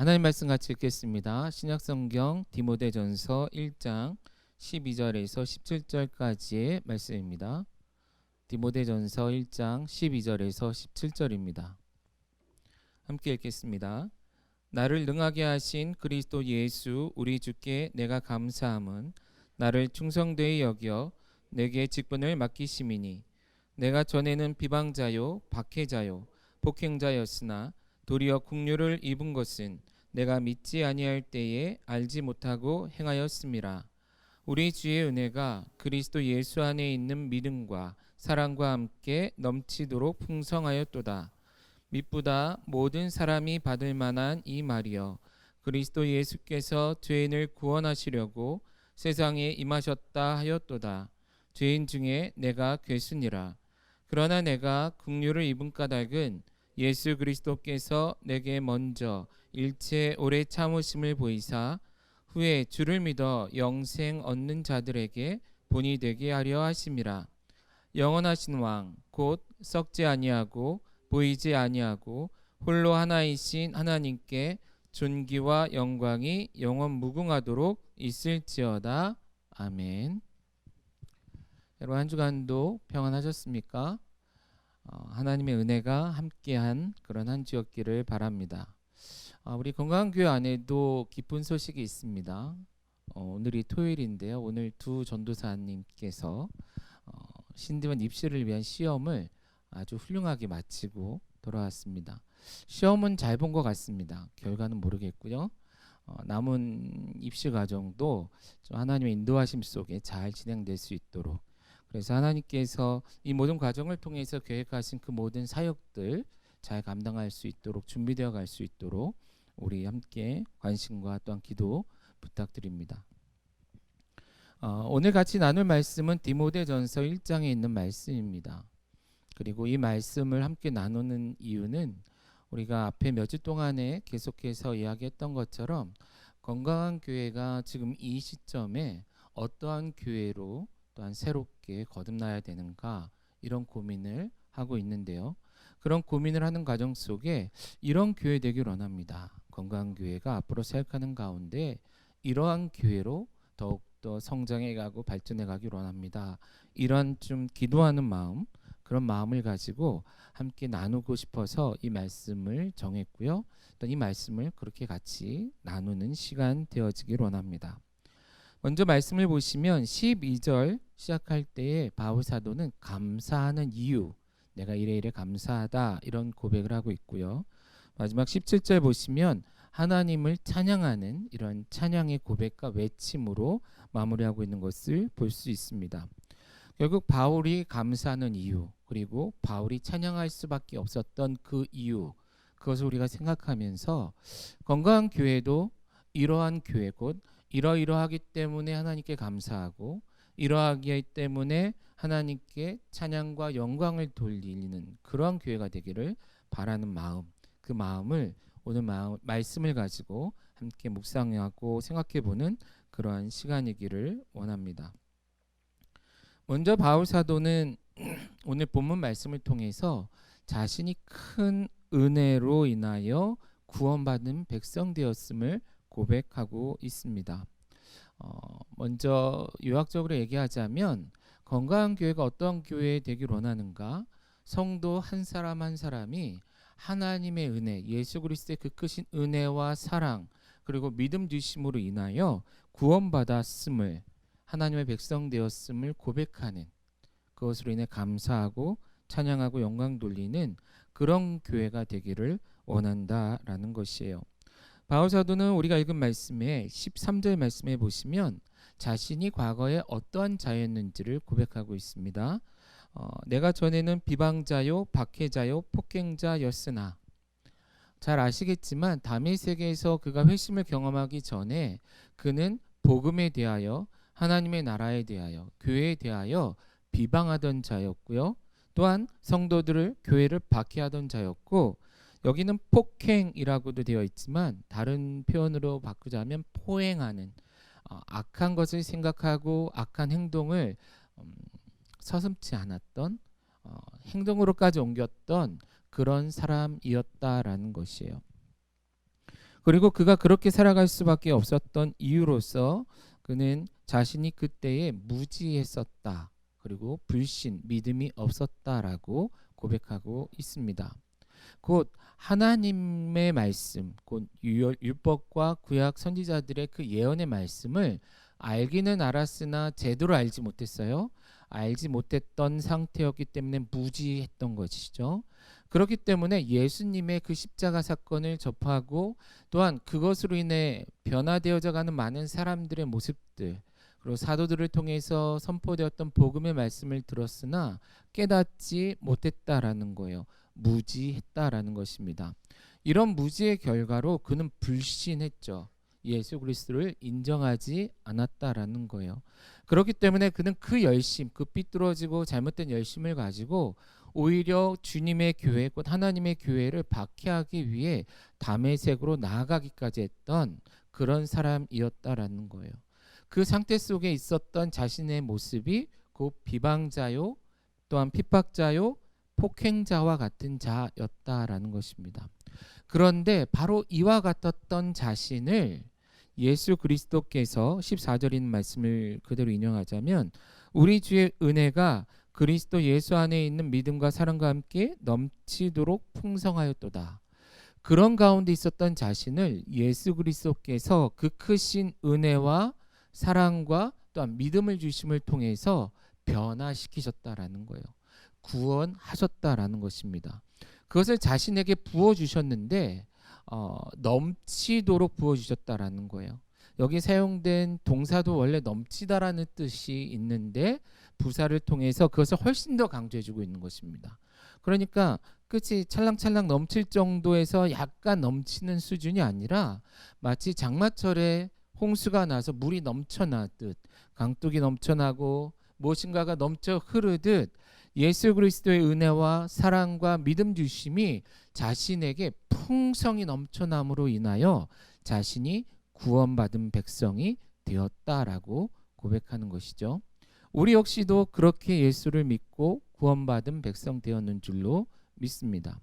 하나님 말씀 같이 읽겠습니다. 신약성경 디모데전서 1장 12절에서 17절까지의 말씀입니다. 디모데전서 1장 12절에서 17절입니다. 함께 읽겠습니다. 나를 능하게 하신 그리스도 예수 우리 주께 내가 감사함은 나를 충성되이 여겨 내게 직분을 맡기심이니 내가 전에는 비방자요 박해자요 폭행자였으나 도리어 긍휼을 입은 것은 내가 믿지 아니할 때에 알지 못하고 행하였음이라. 우리 주의 은혜가 그리스도 예수 안에 있는 믿음과 사랑과 함께 넘치도록 풍성하였도다. mit보다 모든 사람이 받을 만한 이 말이여, 그리스도 예수께서 죄인을 구원하시려고 세상에 임하셨다 하였도다. 죄인 중에 내가 괴순이라. 그러나 내가 긍휼을 입은 까닭은 예수 그리스도께서 내게 먼저 일체 오래 참으심을 보이사 후에 주를 믿어 영생 얻는 자들에게 본이 되게 하려 하심이라. 영원하신 왕 곧 썩지 아니하고 보이지 아니하고 홀로 하나이신 하나님께 존귀와 영광이 영원 무궁하도록 있을지어다. 아멘. 여러분 한 주간도 평안하셨습니까? 하나님의 은혜가 함께한 그런 한 주였기를 바랍니다. 우리 건강교회 안에도 기쁜 소식이 있습니다. 오늘이 토요일인데요. 오늘 두 전도사님께서 신대원 입시를 위한 시험을 아주 훌륭하게 마치고 돌아왔습니다. 시험은 잘 본 것 같습니다. 결과는 모르겠고요. 남은 입시 과정도 좀 하나님의 인도하심 속에 잘 진행될 수 있도록, 그래서 하나님께서 이 모든 과정을 통해서 계획하신 그 모든 사역들 잘 감당할 수 있도록 준비되어 갈 수 있도록 우리 함께 관심과 또한 기도 부탁드립니다. 오늘 같이 나눌 말씀은 디모데전서 1장에 있는 말씀입니다. 그리고 이 말씀을 함께 나누는 이유는 우리가 앞에 몇 주 동안에 계속해서 이야기했던 것처럼 건강한 교회가 지금 이 시점에 어떠한 교회로 또한 새롭게 거듭나야 되는가, 이런 고민을 하고 있는데요. 그런 고민을 하는 과정 속에 이런 교회 되길 원합니다. 건강한 교회가 앞으로 사역하는 가운데 이러한 교회로 더욱더 성장해 가고 발전해 가길 원합니다. 이런 좀 기도하는 마음, 그런 마음을 가지고 함께 나누고 싶어서 이 말씀을 정했고요. 또 이 말씀을 그렇게 같이 나누는 시간 되어지길 원합니다. 먼저 말씀을 보시면 12절 시작할 때에 바울 사도는 감사하는 이유, 내가 이래 감사하다, 이런 고백을 하고 있고요. 마지막 17절 보시면 하나님을 찬양하는 이런 찬양의 고백과 외침으로 마무리하고 있는 것을 볼 수 있습니다. 결국 바울이 감사하는 이유, 그리고 바울이 찬양할 수밖에 없었던 그 이유, 그것을 우리가 생각하면서 건강한 교회도 이러한 교회, 곧 이러이러하기 때문에 하나님께 감사하고 이러하기 때문에 하나님께 찬양과 영광을 돌리는 그러한 교회가 되기를 바라는 마음, 그 마음을 오늘 말씀을 가지고 함께 묵상하고 생각해보는 그러한 시간이기를 원합니다. 먼저 바울 사도는 오늘 본문 말씀을 통해서 자신이 큰 은혜로 인하여 구원받은 백성 되었음을 고백하고 있습니다. 먼저 요약적으로 얘기하자면 건강한 교회가 어떤 교회 되길 원하는가? 성도 한 사람 한 사람이 하나님의 은혜, 예수 그리스도의 그 크신 은혜와 사랑, 그리고 믿음 주심으로 인하여 구원받았음을, 하나님의 백성 되었음을 고백하는, 그것으로 인해 감사하고 찬양하고 영광 돌리는 그런 교회가 되기를 원한다라는 것이에요. 바울 사도는 우리가 읽은 말씀에 13절 말씀에 보시면 자신이 과거에 어떠한 자였는지를 고백하고 있습니다. 내가 전에는 비방자요 박해자요 폭행자였으나, 잘 아시겠지만 담의 세계에서 그가 회심을 경험하기 전에 그는 복음에 대하여, 하나님의 나라에 대하여, 교회에 대하여 비방하던 자였고요. 또한 성도들을, 교회를 박해하던 자였고, 여기는 폭행이라고도 되어 있지만 다른 표현으로 바꾸자면 포행하는, 악한 것을 생각하고 악한 행동을 서슴지 않았던, 행동으로까지 옮겼던 그런 사람이었다라는 것이에요. 그리고 그가 그렇게 살아갈 수밖에 없었던 이유로서 그는 자신이 그때에 무지했었다. 그리고 불신, 믿음이 없었다라고 고백하고 있습니다. 곧 하나님의 말씀, 곧 율법과 구약 선지자들의 그 예언의 말씀을 알기는 알았으나 제대로 알지 못했어요. 알지 못했던 상태였기 때문에 무지했던 것이죠. 그렇기 때문에 예수님의 그 십자가 사건을 접하고 또한 그것으로 인해 변화되어져 가는 많은 사람들의 모습들, 그리고 사도들을 통해서 선포되었던 복음의 말씀을 들었으나 깨닫지 못했다라는 거예요. 무지했다라는 것입니다. 이런 무지의 결과로 그는 불신했죠. 예수 그리스도를 인정하지 않았다라는 거예요. 그렇기 때문에 그는 그 열심, 그 삐뚤어지고 잘못된 열심을 가지고 오히려 주님의 교회, 곧 하나님의 교회를 박해하기 위해 다메섹으로 나아가기까지 했던 그런 사람이었다라는 거예요. 그 상태 속에 있었던 자신의 모습이 곧 비방자요, 또한 핍박자요, 폭행자와 같은 자였다라는 것입니다. 그런데 바로 이와 같았던 자신을 예수 그리스도께서 14절인 말씀을 그대로 인용하자면 우리 주의 은혜가 그리스도 예수 안에 있는 믿음과 사랑과 함께 넘치도록 풍성하였도다. 그런 가운데 있었던 자신을 예수 그리스도께서 그 크신 은혜와 사랑과 또한 믿음을 주심을 통해서 변화시키셨다라는 거예요. 구원하셨다라는 것입니다. 그것을 자신에게 부어주셨는데 넘치도록 부어주셨다라는 거예요. 여기 사용된 동사도 원래 넘치다라는 뜻이 있는데 부사를 통해서 그것을 훨씬 더 강조해주고 있는 것입니다. 그러니까 끝이 찰랑찰랑 넘칠 정도에서 약간 넘치는 수준이 아니라 마치 장마철에 홍수가 나서 물이 넘쳐나듯 강둑이 넘쳐나고 무엇인가가 넘쳐 흐르듯 예수 그리스도의 은혜와 사랑과 믿음 주심이 자신에게 풍성히 넘쳐남으로 인하여 자신이 구원받은 백성이 되었다라고 고백하는 것이죠. 우리 역시도 그렇게 예수를 믿고 구원받은 백성 되었는 줄로 믿습니다.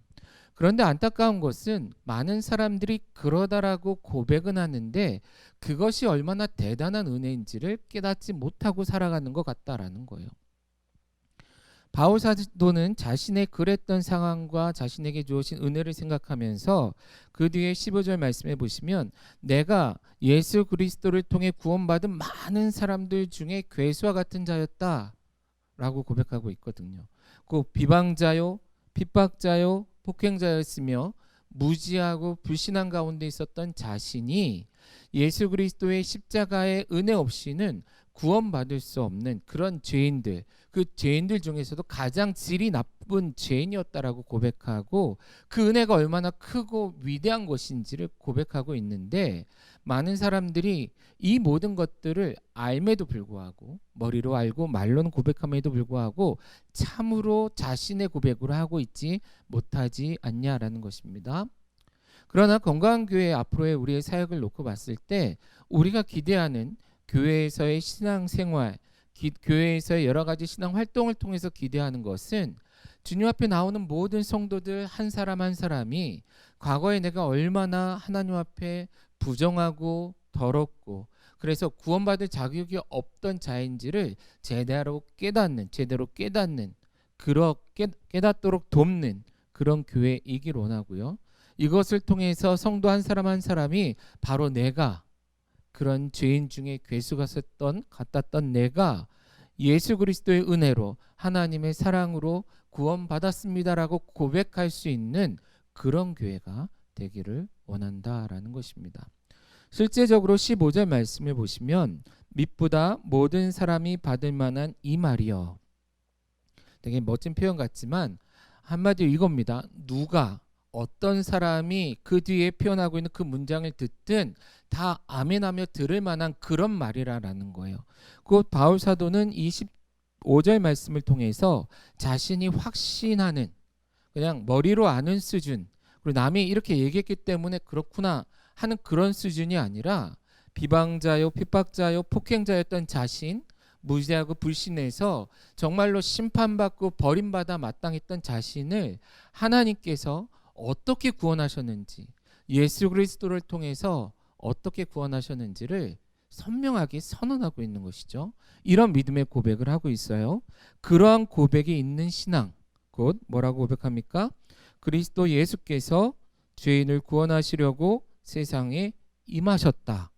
그런데 안타까운 것은 많은 사람들이 그러다라고 고백은 하는데 그것이 얼마나 대단한 은혜인지를 깨닫지 못하고 살아가는 것 같다라는 거예요. 바울 사도는 자신의 그랬던 상황과 자신에게 주어진 은혜를 생각하면서 그 뒤에 15절 말씀해 보시면 내가 예수 그리스도를 통해 구원받은 많은 사람들 중에 괴수와 같은 자였다 라고 고백하고 있거든요. 그 비방자요, 핍박자요, 폭행자였으며 무지하고 불신한 가운데 있었던 자신이 예수 그리스도의 십자가의 은혜 없이는 구원받을 수 없는 그런 죄인들, 그 죄인들 중에서도 가장 질이 나쁜 죄인이었다라고 고백하고 그 은혜가 얼마나 크고 위대한 것인지를 고백하고 있는데 많은 사람들이 이 모든 것들을 알매도 불구하고 머리로 알고 말로는 고백함에도 불구하고 참으로 자신의 고백으로 하고 있지 못하지 않냐라는 것입니다. 그러나 건강한 교회 앞으로의 우리의 사역을 놓고 봤을 때 우리가 기대하는 교회에서의 신앙생활, 교회에서의 여러 가지 신앙 활동을 통해서 기대하는 것은 주님 앞에 나오는 모든 성도들 한 사람 한 사람이 과거에 내가 얼마나 하나님 앞에 부정하고 더럽고 그래서 구원받을 자격이 없던 자인지를 제대로 깨닫는 깨닫도록 돕는 그런 교회이길 원하고요. 이것을 통해서 성도 한 사람 한 사람이 바로 내가 그런 죄인 중에 괴수가 같았던 내가 예수 그리스도의 은혜로 하나님의 사랑으로 구원받았습니다라고 고백할 수 있는 그런 교회가 되기를 원한다라는 것입니다. 실제적으로 15절 말씀을 보시면 mit보다 모든 사람이 받을 만한 이 말이여. 되게 멋진 표현 같지만 한마디로 이겁니다. 누가 어떤 사람이 그 뒤에 표현하고 있는 그 문장을 듣든 다 아멘하며 들을 만한 그런 말이라는 거예요. 곧 바울 사도는 이 15절 말씀을 통해서 자신이 확신하는 그냥 머리로 아는 수준 그리고 남이 이렇게 얘기했기 때문에 그렇구나 하는 그런 수준이 아니라 비방자요 핍박자요 폭행자였던 자신 무지하고 불신해서 정말로 심판받고 버림받아 마땅했던 자신을 하나님께서 어떻게 구원하셨는지 예수 그리스도를 통해서 어떻게 구원하셨는지를 선명하게 선언하고 있는 것이죠. 이런 믿음의 고백을 하고 있어요. 그러한 고백이 있는 신앙, 곧 뭐라고 고백합니까? 그리스도 예수께서 죄인을 구원하시려고 세상에 임하셨다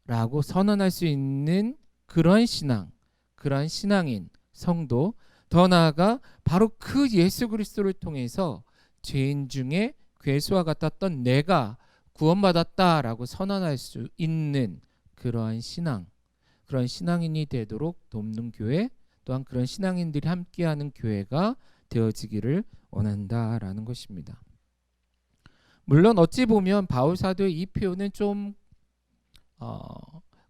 라고 선언할 수 있는 그런 신앙, 그러한 신앙인 성도, 더 나아가 바로 그 예수 그리스도를 통해서 죄인 중에 괴수와 같았던 내가 구원받았다라고 선언할 수 있는 그러한 신앙, 그런 신앙인이 되도록 돕는 교회, 또한 그런 신앙인들이 함께하는 교회가 되어지기를 원한다라는 것입니다. 물론 어찌 보면 바울 사도의 이 표현은 좀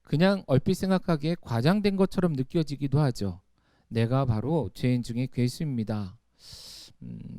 그냥 얼핏 생각하기에 과장된 것처럼 느껴지기도 하죠. 내가 바로 죄인 중에 괴수입니다.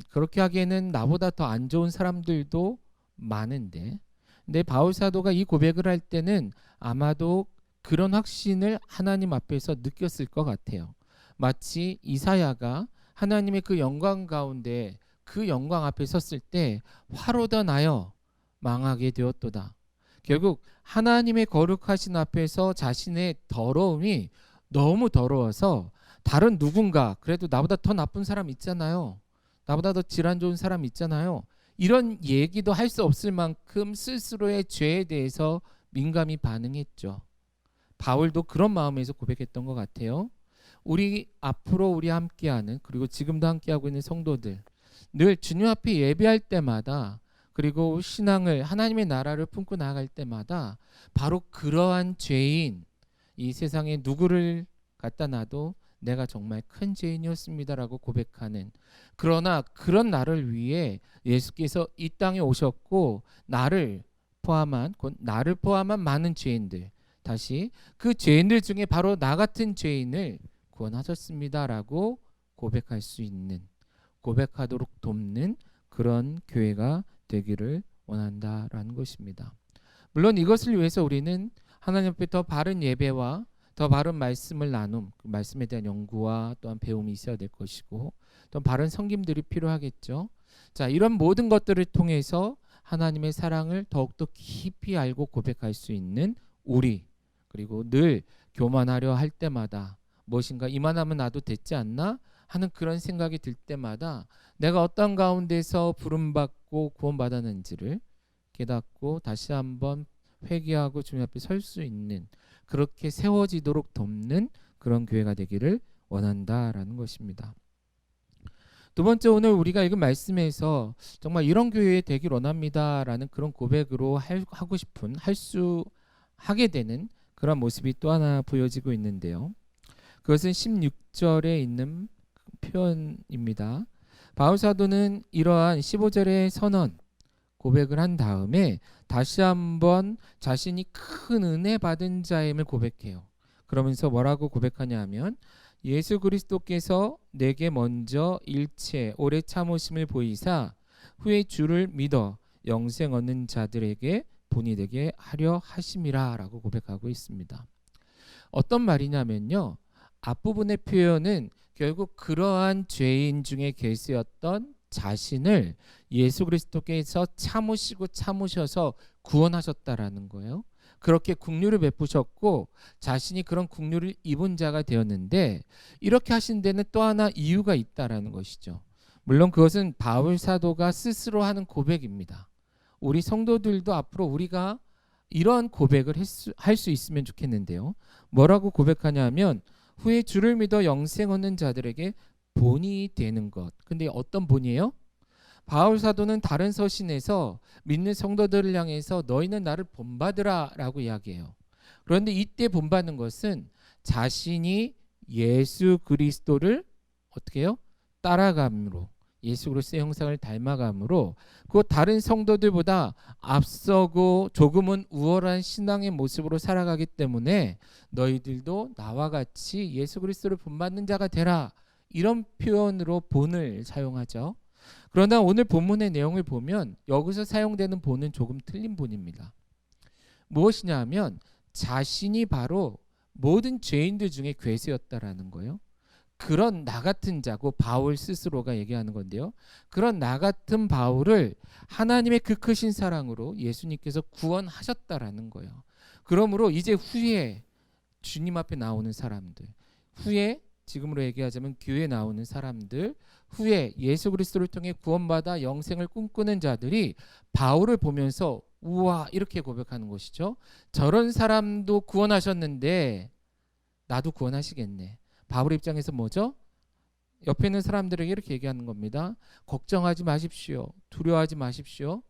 그렇게 하기에는 나보다 더 안 좋은 사람들도 많은데, 근데 바울 사도가 이 고백을 할 때는 아마도 그런 확신을 하나님 앞에서 느꼈을 것 같아요. 마치 이사야가 하나님의 그 영광 가운데 그 영광 앞에 섰을 때 화로다 나여 망하게 되었도다. 결국 하나님의 거룩하신 앞에서 자신의 더러움이 너무 더러워서 다른 누군가, 그래도 나보다 더 나쁜 사람 있잖아요, 나보다 더 질환 좋은 사람 있잖아요, 이런 얘기도 할 수 없을 만큼 스스로의 죄에 대해서 민감히 반응했죠. 바울도 그런 마음에서 고백했던 것 같아요. 우리 앞으로 우리 함께하는, 그리고 지금도 함께하고 있는 성도들, 늘 주님 앞에 예배할 때마다, 그리고 신앙을, 하나님의 나라를 품고 나아갈 때마다 바로 그러한 죄인, 이 세상에 누구를 갖다 놔도 내가 정말 큰 죄인이었습니다라고 고백하는, 그러나 그런 나를 위해 예수께서 이 땅에 오셨고 나를 포함한, 곧 나를 포함한 많은 죄인들, 다시 그 죄인들 중에 바로 나 같은 죄인을 구원하셨습니다라고 고백할 수 있는, 고백하도록 돕는 그런 교회가 되기를 원한다라는 것입니다. 물론 이것을 위해서 우리는 하나님 앞에 더 바른 예배와 더 바른 말씀을 나눔, 그 말씀에 대한 연구와 또한 배움이 있어야 될 것이고, 또 바른 섬김들이 필요하겠죠. 자, 이런 모든 것들을 통해서 하나님의 사랑을 더욱더 깊이 알고 고백할 수 있는 우리, 그리고 늘 교만하려 할 때마다 무엇인가 이만하면 나도 됐지 않나 하는 그런 생각이 들 때마다 내가 어떤 가운데서 부름받고 구원받았는지를 깨닫고 다시 한번 회개하고 주님 앞에 설 수 있는, 그렇게 세워지도록 돕는 그런 교회가 되기를 원한다라는 것입니다. 두 번째, 오늘 우리가 읽은 말씀에서 정말 이런 교회 되길 원합니다라는 그런 고백으로 하고 싶은, 하게 되는 그런 모습이 또 하나 보여지고 있는데요. 그것은 16절에 있는 표현입니다. 바울 사도는 이러한 15절의 선언, 고백을 한 다음에 다시 한번 자신이 큰 은혜 받은 자임을 고백해요. 그러면서 뭐라고 고백하냐 하면, 예수 그리스도께서 내게 먼저 일체 오래 참으심을 보이사 후에 주를 믿어 영생 얻는 자들에게 본이 되게 하려 하심이라 라고 고백하고 있습니다. 어떤 말이냐면요, 앞부분의 표현은 결국 그러한 죄인 중에 괴수였던 자신을 예수 그리스도께서 참으셔서 구원하셨다라는 거예요. 그렇게 긍휼을 베푸셨고 자신이 그런 긍휼을 입은 자가 되었는데, 이렇게 하신 데는 또 하나 이유가 있다라는 것이죠. 물론 그것은 바울 사도가 스스로 하는 고백입니다. 우리 성도들도 앞으로 우리가 이러한 고백을 할 수 있으면 좋겠는데요. 뭐라고 고백하냐면, 후에 주를 믿어 영생 얻는 자들에게 본이 되는 것. 근데 어떤 본이에요? 바울 사도는 다른 서신에서 믿는 성도들을 향해서 너희는 나를 본받으라 라고 이야기해요. 그런데 이때 본받는 것은 자신이 예수 그리스도를 어떻게 해요? 따라감으로, 예수 그리스도의 형상을 닮아감으로, 그 다른 성도들보다 앞서고 조금은 우월한 신앙의 모습으로 살아가기 때문에 너희들도 나와 같이 예수 그리스도를 본받는 자가 되라, 이런 표현으로 본을 사용하죠. 그러나 오늘 본문의 내용을 보면 여기서 사용되는 본은 조금 틀린 본입니다. 무엇이냐 하면 자신이 바로 모든 죄인들 중에 괴수였다라는 거예요. 그런 나 같은 자고 바울 스스로가 얘기하는 건데요. 그런 나 같은 바울을 하나님의 그 크신 사랑으로 예수님께서 구원하셨다라는 거예요. 그러므로 이제 후에 주님 앞에 나오는 사람들, 후에 지금으로 얘기하자면 교회에 나오는 사람들, 후에 예수 그리스도를 통해 구원받아 영생을 꿈꾸는 자들이 바울을 보면서 우와 이렇게 고백하는 것이죠. 저런 사람도 구원하셨는데 나도 구원하시겠네. 바울 입장에서 뭐죠? 옆에 있는 사람들에게 이렇게 얘기하는 겁니다. 걱정하지 마십시오. 두려워하지 마십시오.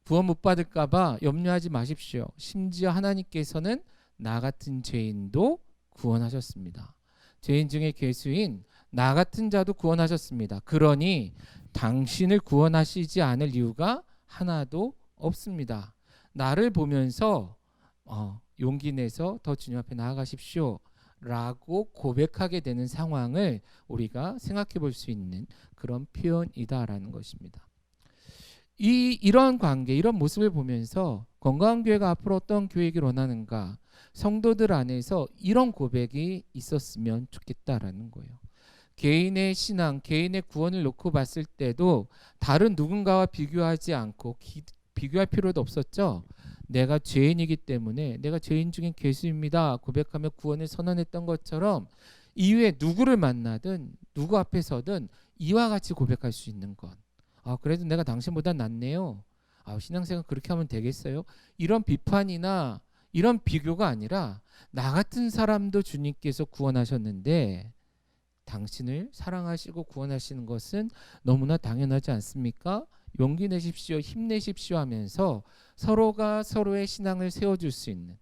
구원 못 받을까 봐 염려하지 마십시오. 심지어 하나님께서는 나 같은 죄인도 구원하셨습니다. 죄인 중에 괴수인 나 같은 자도 구원하셨습니다. 그러니 당신을 구원하시지 않을 이유가 하나도 없습니다. 나를 보면서 용기 내서 더 주님 앞에 나아가십시오 라고 고백하게 되는 상황을 우리가 생각해 볼 수 있는 그런 표현이다라는 것입니다. 이런 관계, 이런 모습을 보면서 건강한 교회가 앞으로 어떤 교회이길 원하는가, 성도들 안에서 이런 고백이 있었으면 좋겠다라는 거예요. 개인의 신앙, 개인의 구원을 놓고 봤을 때도 다른 누군가와 비교하지 않고 비교할 필요도 없었죠. 내가 죄인이기 때문에 내가 죄인 중에 괴수입니다 고백하며 구원을 선언했던 것처럼 이후에 누구를 만나든 누구 앞에서든 이와 같이 고백할 수 있는 것. 그래도 내가 당신보다 낫네요. 신앙생활 그렇게 하면 되겠어요? 이런 비판이나 이런 비교가 아니라 나 같은 사람도 주님께서 구원하셨는데 당신을 사랑하시고 구원하시는 것은 너무나 당연하지 않습니까? 용기 내십시오, 힘내십시오 하면서 서로가 서로의 신앙을 세워줄 수 있는,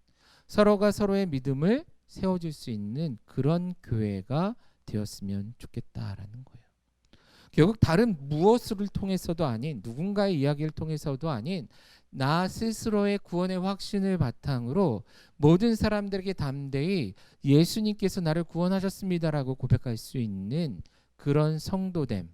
서로가 서로의 믿음을 세워줄 수 있는 그런 교회가 되었으면 좋겠다라는 거예요. 결국 다른 무엇을 통해서도 아닌, 누군가의 이야기를 통해서도 아닌 나 스스로의 구원의 확신을 바탕으로 모든 사람들에게 담대히 예수님께서 나를 구원하셨습니다라고 고백할 수 있는 그런 성도됨,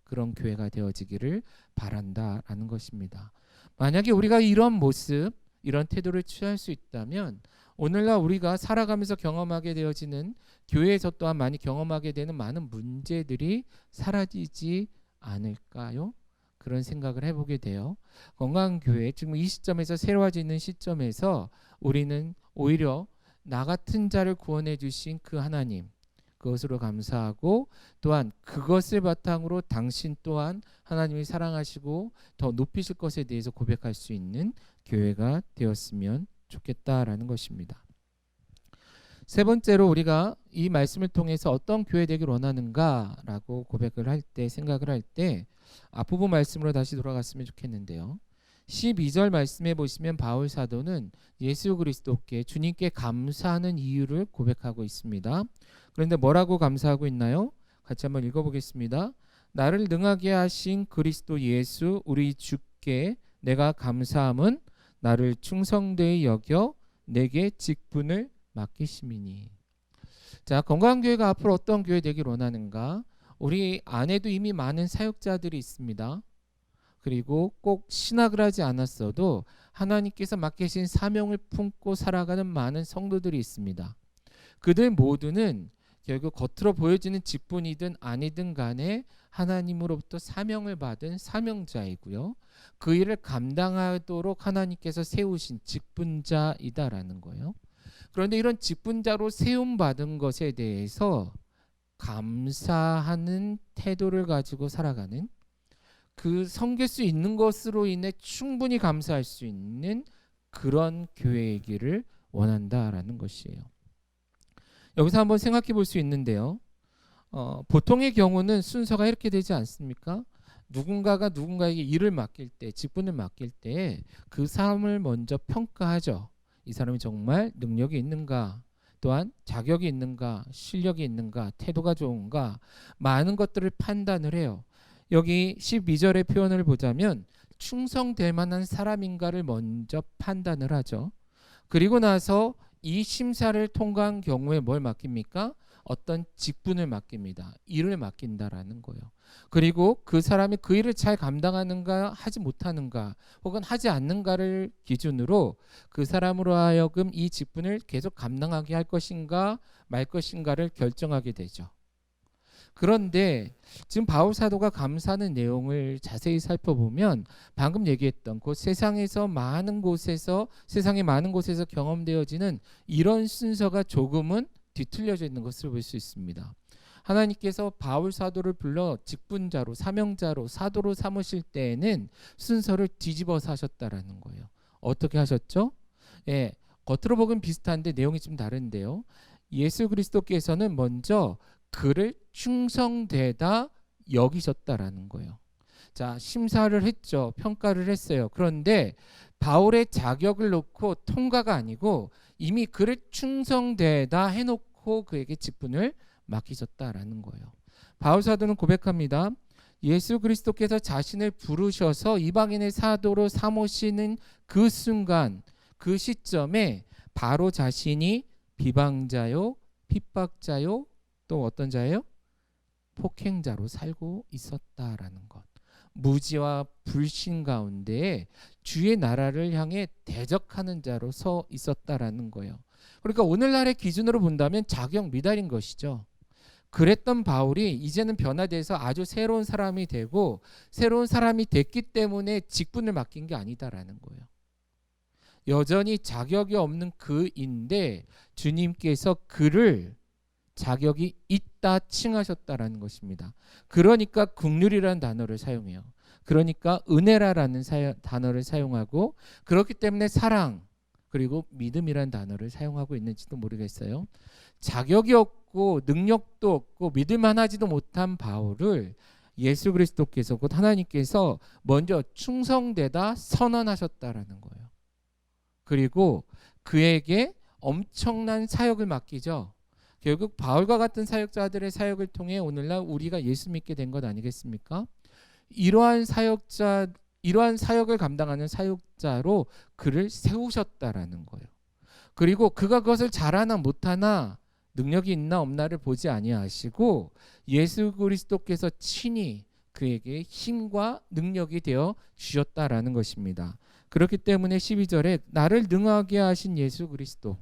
그런 교회가 되어지기를 바란다라는 것입니다. 만약에 우리가 이런 모습, 이런 태도를 취할 수 있다면 오늘날 우리가 살아가면서 경험하게 되어지는, 교회에서 또한 많이 경험하게 되는 많은 문제들이 사라지지 않을까요? 그런 생각을 해보게 돼요. 건강한 교회, 지금 이 시점에서 새로워지는 시점에서 우리는 오히려 나 같은 자를 구원해 주신 그 하나님, 그것으로 감사하고 또한 그것을 바탕으로 당신 또한 하나님이 사랑하시고 더 높이실 것에 대해서 고백할 수 있는 교회가 되었으면 좋겠다라는 것입니다. 세 번째로 우리가 이 말씀을 통해서 어떤 교회 되길 원하는가라고 고백을 할 때, 생각을 할 때 앞부분 말씀으로 다시 돌아갔으면 좋겠는데요. 12절 말씀에 보시면 바울 사도는 예수 그리스도께, 주님께 감사하는 이유를 고백하고 있습니다. 그런데 뭐라고 감사하고 있나요? 같이 한번 읽어보겠습니다. 나를 능하게 하신 그리스도 예수 우리 주께 내가 감사함은 나를 충성되이 여겨 내게 직분을 맡기심이니. 자, 건강한 교회가 앞으로 어떤 교회 되길 원하는가? 우리 안에도 이미 많은 사역자들이 있습니다. 그리고 꼭 신학을 하지 않았어도 하나님께서 맡기신 사명을 품고 살아가는 많은 성도들이 있습니다. 그들 모두는 결국 겉으로 보여지는 직분이든 아니든 간에 하나님으로부터 사명을 받은 사명자이고요. 그 일을 감당하도록 하나님께서 세우신 직분자이다라는 거예요. 그런데 이런 직분자로 세움받은 것에 대해서 감사하는 태도를 가지고 살아가는, 그 섬길 수 있는 것으로 인해 충분히 감사할 수 있는 그런 교회이기를 원한다라는 것이에요. 여기서 한번 생각해 볼 수 있는데요. 보통의 경우는 순서가 이렇게 되지 않습니까? 누군가가 누군가에게 일을 맡길 때, 직분을 맡길 때 그 사람을 먼저 평가하죠. 이 사람이 정말 능력이 있는가, 또한 자격이 있는가, 실력이 있는가, 태도가 좋은가, 많은 것들을 판단을 해요. 여기 12절의 표현을 보자면 충성될 만한 사람인가를 먼저 판단을 하죠. 그리고 나서 이 심사를 통과한 경우에 뭘 맡깁니까? 어떤 직분을 맡깁니다. 일을 맡긴다라는 거예요. 그리고 그 사람이 그 일을 잘 감당하는가 하지 못하는가 혹은 하지 않는가를 기준으로 그 사람으로 하여금 이 직분을 계속 감당하게 할 것인가 말 것인가를 결정하게 되죠. 그런데 지금 바울 사도가 감사하는 내용을 자세히 살펴보면 방금 얘기했던 그 세상의 많은 곳에서 경험되어지는 이런 순서가 조금은 뒤틀려져 있는 것을 볼 수 있습니다. 하나님께서 바울 사도를 불러 직분자로, 사명자로, 사도로 삼으실 때에는 순서를 뒤집어서 하셨다라는 거예요. 어떻게 하셨죠? 예, 겉으로 보긴 비슷한데 내용이 좀 다른데요. 예수 그리스도께서는 먼저 그를 충성되다 여기셨다라는 거예요. 자, 심사를 했죠. 평가를 했어요. 그런데 바울의 자격을 놓고 통과가 아니고 이미 그를 충성되다 해놓고 그에게 직분을 맡기셨다라는 거예요. 바울 사도는 고백합니다. 예수 그리스도께서 자신을 부르셔서 이방인의 사도로 삼으시는 그 순간, 그 시점에 바로 자신이 비방자요, 핍박자요, 또 어떤 자예요? 폭행자로 살고 있었다라는 것. 무지와 불신 가운데 주의 나라를 향해 대적하는 자로 서 있었다라는 거예요. 그러니까 오늘날의 기준으로 본다면 자격 미달인 것이죠. 그랬던 바울이 이제는 변화돼서 아주 새로운 사람이 되고 새로운 사람이 됐기 때문에 직분을 맡긴 게 아니다라는 거예요. 여전히 자격이 없는 그인데 주님께서 그를 자격이 있다 칭하셨다라는 것입니다. 그러니까 긍휼이라는 단어를 사용해요. 그러니까 은혜라는 단어를 사용하고 그렇기 때문에 사랑 그리고 믿음이라는 단어를 사용하고 있는지도 모르겠어요. 자격이 없고 능력도 없고 믿을만하지도 못한 바울을 예수 그리스도께서 곧 하나님께서 먼저 충성되다 선언하셨다라는 거예요. 그리고 그에게 엄청난 사역을 맡기죠. 결국 바울과 같은 사역자들의 사역을 통해 오늘날 우리가 예수 믿게 된 것 아니겠습니까? 이러한 사역을 감당하는 사역자로 그를 세우셨다라는 거예요. 그리고 그가 그것을 잘하나 못하나 능력이 있나 없나를 보지 아니하시고 예수 그리스도께서 친히 그에게 힘과 능력이 되어 주셨다라는 것입니다. 그렇기 때문에 12절에 나를 능하게 하신 예수 그리스도,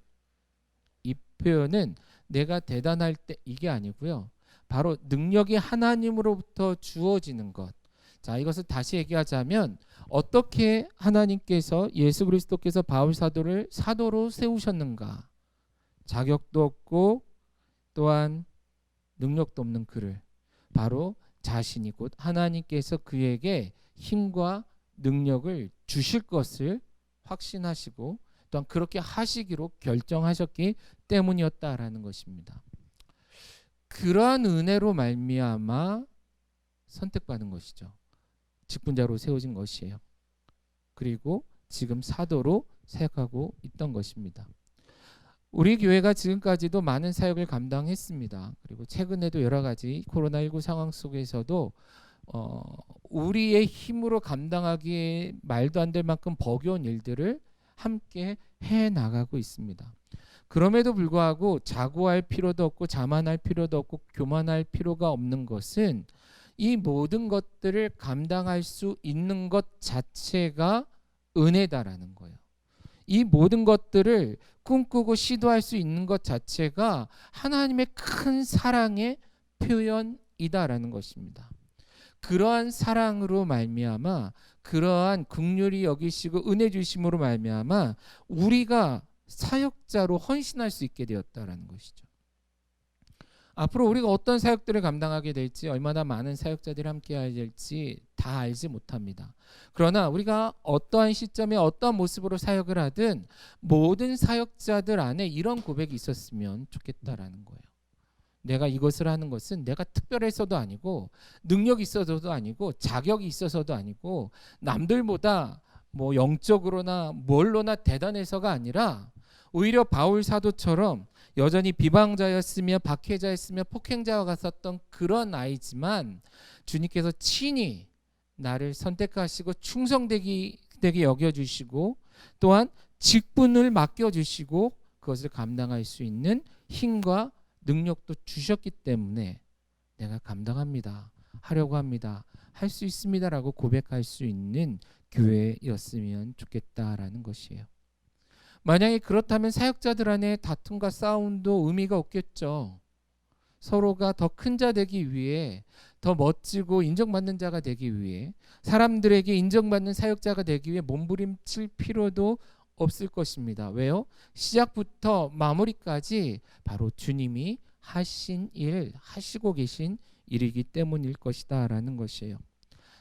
이 표현은 내가 대단할 때 이게 아니고요. 바로 능력이 하나님으로부터 주어지는 것. 자, 이것을 다시 얘기하자면 어떻게 하나님께서 예수 그리스도께서 바울 사도를 사도로 세우셨는가? 자격도 없고 또한 능력도 없는 그를 바로 자신이 곧 하나님께서 그에게 힘과 능력을 주실 것을 확신하시고 또한 그렇게 하시기로 결정하셨기 때문이었다라는 것입니다. 그러한 은혜로 말미암아 선택받은 것이죠. 직분자로 세워진 것이에요. 그리고 지금 사도로 사역하고 있던 것입니다. 우리 교회가 지금까지도 많은 사역을 감당했습니다. 그리고 최근에도 여러 가지 코로나19 상황 속에서도 우리의 힘으로 감당하기에 말도 안 될 만큼 버거운 일들을 함께 해나가고 있습니다. 그럼에도 불구하고 자고할 필요도 없고 자만할 필요도 없고 교만할 필요가 없는 것은 이 모든 것들을 감당할 수 있는 것 자체가 은혜다라는 거예요. 이 모든 것들을 꿈꾸고 시도할 수 있는 것 자체가 하나님의 큰 사랑의 표현이다라는 것입니다. 그러한 사랑으로 말미암아 그러한 긍휼히 여기시고 은혜 주심으로 말미암아 우리가 사역자로 헌신할 수 있게 되었다라는 것이죠. 앞으로 우리가 어떤 사역들을 감당하게 될지 얼마나 많은 사역자들이 함께해야 될지 다 알지 못합니다. 그러나 우리가 어떠한 시점에 어떠한 모습으로 사역을 하든 모든 사역자들 안에 이런 고백이 있었으면 좋겠다라는 거예요. 내가 이것을 하는 것은 내가 특별해서도 아니고 능력이 있어서도 아니고 자격이 있어서도 아니고 남들보다 뭐 영적으로나 뭘로나 대단해서가 아니라 오히려 바울 사도처럼 여전히 비방자였으며 박해자였으며 폭행자와 같았던 그런 아이지만 주님께서 친히 나를 선택하시고 충성되게 여겨주시고 또한 직분을 맡겨주시고 그것을 감당할 수 있는 힘과 능력도 주셨기 때문에 내가 감당합니다. 하려고 합니다. 할 수 있습니다라고 고백할 수 있는 교회였으면 좋겠다라는 것이에요. 만약에 그렇다면 사역자들 안에 다툼과 싸움도 의미가 없겠죠. 서로가 더 큰 자 되기 위해, 더 멋지고 인정받는 자가 되기 위해, 사람들에게 인정받는 사역자가 되기 위해 몸부림칠 필요도 없을 것입니다. 왜요? 시작부터 마무리까지 바로 주님이 하신 일, 하시고 계신 일이기 때문일 것이다 라는 것이에요.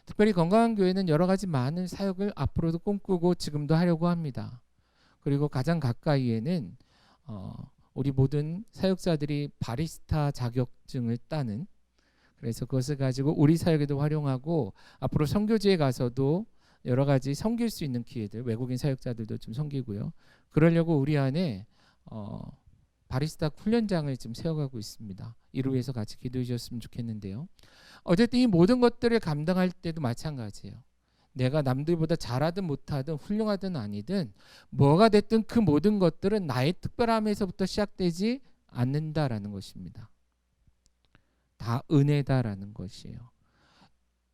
특별히 건강한 교회는 여러 가지 많은 사역을 앞으로도 꿈꾸고 지금도 하려고 합니다. 그리고 가장 가까이에는 우리 모든 사역자들이 바리스타 자격증을 따는, 그래서 그것을 가지고 우리 사역에도 활용하고 앞으로 선교지에 가서도 여러 가지 섬길 수 있는 기회들, 외국인 사역자들도 좀 섬기고요. 그러려고 우리 안에 바리스타 훈련장을 지금 세워가고 있습니다. 이를 위해서 같이 기도해 주셨으면 좋겠는데요. 어쨌든 이 모든 것들을 감당할 때도 마찬가지예요. 내가 남들보다 잘하든 못하든 훌륭하든 아니든 뭐가 됐든 그 모든 것들은 나의 특별함에서부터 시작되지 않는다라는 것입니다. 다 은혜다라는 것이에요.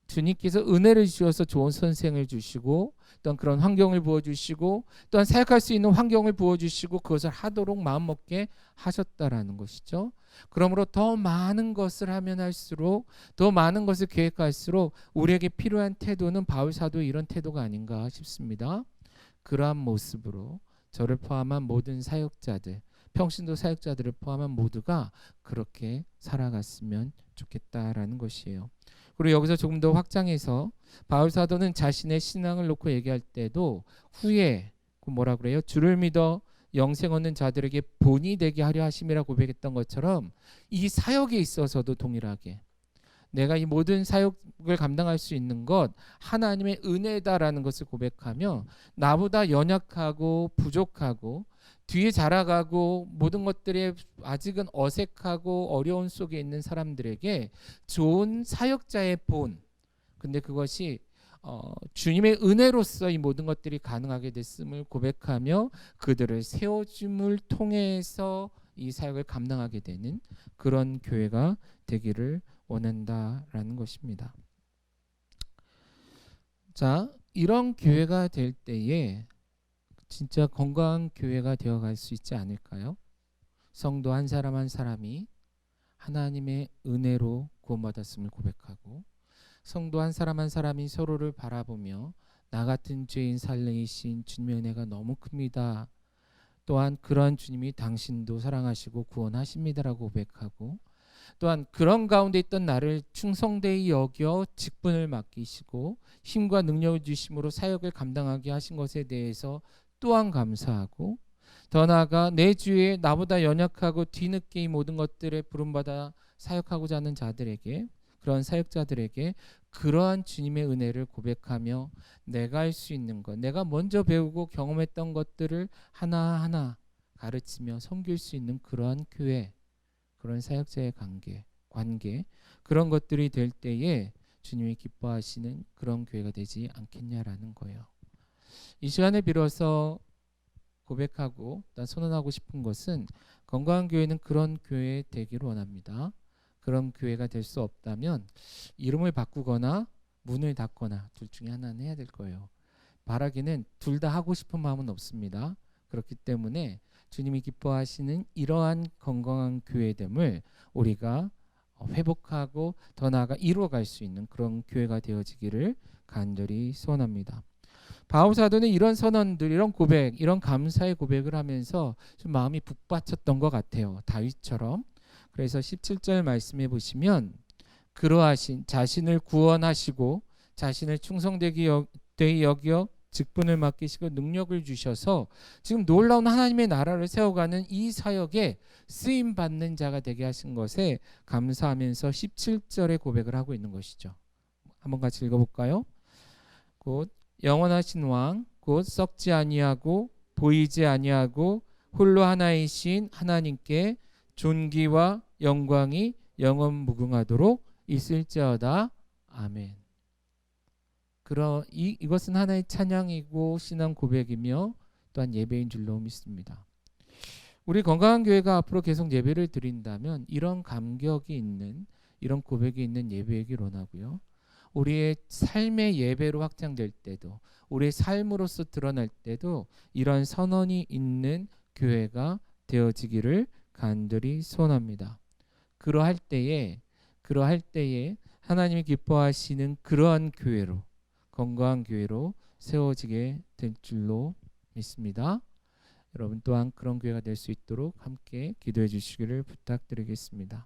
주님께서 은혜를 주셔서 좋은 선생을 주시고, 또한 그런 환경을 부어주시고, 또한 사역할 수 있는 환경을 부어주시고, 그것을 하도록 마음먹게 하셨다라는 것이죠. 그러므로 더 많은 것을 하면 할수록, 더 많은 것을 계획할수록 우리에게 필요한 태도는 바울 사도의 이런 태도가 아닌가 싶습니다. 그러한 모습으로 저를 포함한 모든 사역자들, 평신도 사역자들을 포함한 모두가 그렇게 살아갔으면 좋겠다라는 것이에요. 그리고 여기서 조금 더 확장해서 바울 사도는 자신의 신앙을 놓고 얘기할 때도 후에 뭐라 그래요? 주를 믿어 영생 얻는 자들에게 본이 되게 하려 하심이라 고백했던 것처럼 이 사역에 있어서도 동일하게 내가 이 모든 사역을 감당할 수 있는 것 하나님의 은혜다라는 것을 고백하며, 나보다 연약하고 부족하고 뒤에 자라가고 모든 것들이 아직은 어색하고 어려운 속에 있는 사람들에게 좋은 사역자의 본, 근데 그것이 주님의 은혜로서 이 모든 것들이 가능하게 됐음을 고백하며 그들을 세워줌을 통해서 이 사역을 감당하게 되는 그런 교회가 되기를 원한다라는 것입니다. 자, 이런 교회가 될 때에 진짜 건강한 교회가 되어갈 수 있지 않을까요? 성도 한 사람 한 사람이 하나님의 은혜로 구원받았음을 고백하고, 성도 한 사람 한 사람이 서로를 바라보며 나 같은 죄인 살리신 주님의 은혜가 너무 큽니다. 또한 그러한 주님이 당신도 사랑하시고 구원하십니다라고 고백하고, 또한 그런 가운데 있던 나를 충성되이 여겨 직분을 맡기시고 힘과 능력을 주심으로 사역을 감당하게 하신 것에 대해서 또한 감사하고, 더 나아가 내 주위에 나보다 연약하고 뒤늦게 이 모든 것들에 부름받아 사역하고자 하는 자들에게, 그런 사역자들에게 그러한 주님의 은혜를 고백하며 내가 할 수 있는 것, 내가 먼저 배우고 경험했던 것들을 하나하나 가르치며 섬길 수 있는 그러한 교회, 그런 사역자의 관계, 그런 것들이 될 때에 주님이 기뻐하시는 그런 교회가 되지 않겠냐라는 거예요. 이 시간에 빌어서 고백하고 선언하고 싶은 것은, 건강한 교회는 그런 교회 되기를 원합니다. 그런 교회가 될 수 없다면 이름을 바꾸거나 문을 닫거나 둘 중에 하나는 해야 될 거예요. 바라기는 둘 다 하고 싶은 마음은 없습니다. 그렇기 때문에 주님이 기뻐하시는 이러한 건강한 교회됨을 우리가 회복하고 더 나아가 이루어갈 수 있는 그런 교회가 되어지기를 간절히 소원합니다. 바울 사도는 이런 선언들, 이런 고백, 이런 감사의 고백을 하면서 좀 마음이 북받쳤던 것 같아요. 다윗처럼. 그래서 17절 말씀해 보시면, 그러하신 자신을 구원하시고 자신을 충성되게 여겨 직분을 맡기시고 능력을 주셔서 지금 놀라운 하나님의 나라를 세워가는 이 사역에 쓰임받는 자가 되게 하신 것에 감사하면서 17절에 고백을 하고 있는 것이죠. 한번 같이 읽어볼까요? 곧 영원하신 왕, 곧 썩지 아니하고 보이지 아니하고 홀로 하나이신 하나님께 존귀와 영광이 영원 무궁하도록 있을지어다. 아멘. 이것은 하나의 찬양이고 신앙 고백이며 또한 예배인 줄로 믿습니다. 우리 건강한 교회가 앞으로 계속 예배를 드린다면 이런 감격이 있는, 이런 고백이 있는 예배이길 원하고요. 우리의 삶의 예배로 확장될 때도, 우리의 삶으로서 드러날 때도 이런 선언이 있는 교회가 되어지기를 간절히 소원합니다. 그러할 때에 하나님이 기뻐하시는 그러한 교회로, 건강한 교회로 세워지게 될 줄로 믿습니다. 여러분 또한 그런 교회가 될 수 있도록 함께 기도해 주시기를 부탁드리겠습니다.